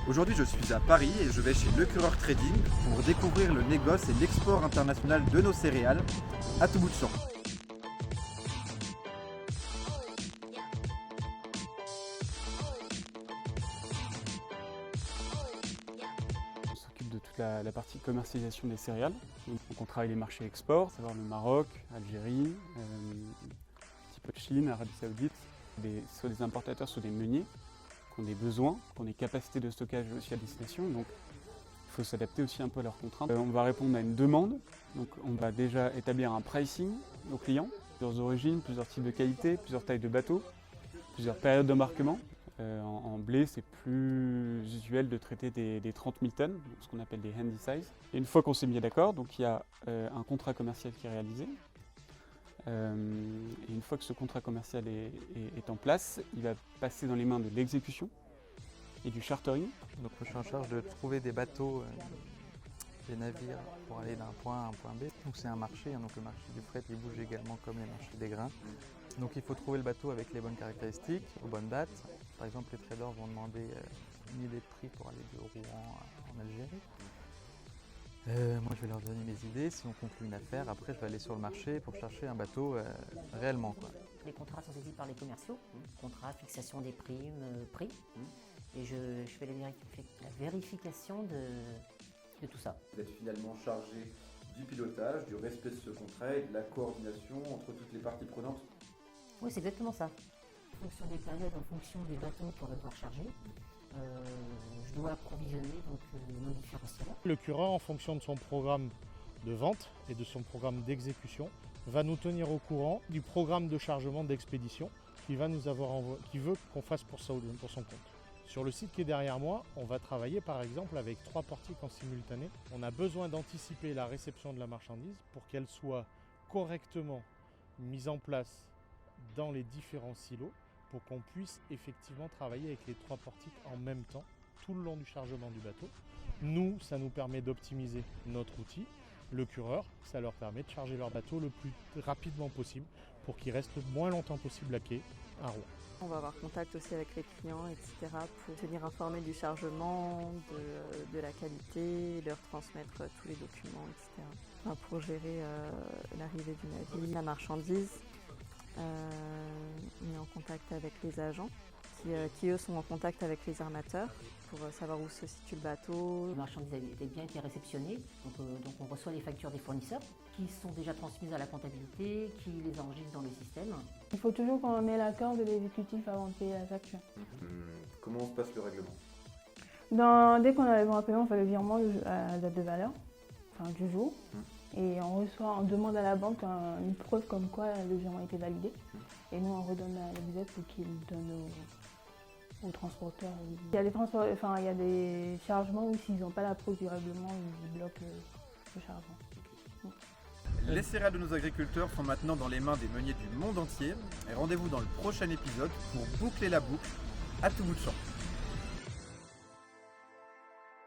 Aujourd'hui, je suis à Paris et je vais chez Lecureur Trading pour découvrir le négoce et l'export international de nos céréales à tout bout de champ. On s'occupe de toute la partie commercialisation des céréales. Donc on travaille les marchés export, à savoir le Maroc, Algérie, un petit peu de Chine, Arabie Saoudite. Soit des importateurs, soit des meuniers qui ont des besoins, qui ont des capacités de stockage aussi à destination. Donc il faut s'adapter aussi un peu à leurs contraintes. On va répondre à une demande. Donc on va déjà établir un pricing aux clients, plusieurs origines, plusieurs types de qualité, plusieurs tailles de bateaux, plusieurs périodes d'embarquement. En blé, c'est plus usuel de traiter des 30 000 tonnes, donc ce qu'on appelle des handy size. Et une fois qu'on s'est mis d'accord, donc il y a un contrat commercial qui est réalisé. Et une fois que ce contrat commercial est en place, il va passer dans les mains de l'exécution et du chartering. Donc je suis en charge de trouver des bateaux, des navires pour aller d'un point A à un point B. Donc c'est un marché, donc le marché du fret il bouge également comme les marchés des grains. Donc il faut trouver le bateau avec les bonnes caractéristiques, aux bonnes dates. Par exemple les traders vont demander une idée de prix pour aller de Rouen en Algérie. Moi je vais leur donner mes idées, si on conclut une affaire, après je vais aller sur le marché pour chercher un bateau réellement. Les contrats sont saisis par les commerciaux, contrats, fixation des primes, prix, et je fais la vérification de tout ça. Vous êtes finalement chargé du pilotage, du respect de ce contrat et de la coordination entre toutes les parties prenantes. Oui, c'est exactement ça. En fonction des périodes, en fonction des bateaux qu'on va devoir charger, je dois approvisionner nos différentiels. Le cureur, en fonction de son programme de vente et de son programme d'exécution, va nous tenir au courant du programme de chargement d'expédition qu'il veut qu'on fasse pour son compte. Sur le site qui est derrière moi, on va travailler par exemple avec 3 portiques en simultané. On a besoin d'anticiper la réception de la marchandise pour qu'elle soit correctement mise en place dans les différents silos pour qu'on puisse effectivement travailler avec les 3 portiques en même temps tout le long du chargement du bateau. Nous, ça nous permet d'optimiser notre outil. Le cureur, ça leur permet de charger leur bateau le plus rapidement possible pour qu'ils restent le moins longtemps possible à quai à Rouen. On va avoir contact aussi avec les clients, etc. pour tenir informés du chargement, de la qualité, leur transmettre tous les documents, etc. Enfin, pour gérer l'arrivée du navire, la marchandise. On est en contact avec les agents qui eux sont en contact avec les armateurs pour savoir où se situe le bateau. Les marchandises avaient bien été réceptionnées, donc on reçoit les factures des fournisseurs qui sont déjà transmises à la comptabilité, qui les enregistrent dans le système. Il faut toujours qu'on ait l'accord de l'exécutif avant de payer la facture. Comment se passe le règlement? Dès qu'on a le bon paiement, on fait le virement à la date de valeur, enfin du jour. Et on demande à la banque une preuve comme quoi le virement a été validé. Et nous, on redonne la visite pour qu'il donne aux transporteurs. Il y a des chargements où s'ils n'ont pas la preuve du règlement, ils bloquent le chargement. Les céréales de nos agriculteurs sont maintenant dans les mains des meuniers du monde entier. Et rendez-vous dans le prochain épisode pour boucler la boucle à tout bout de champ.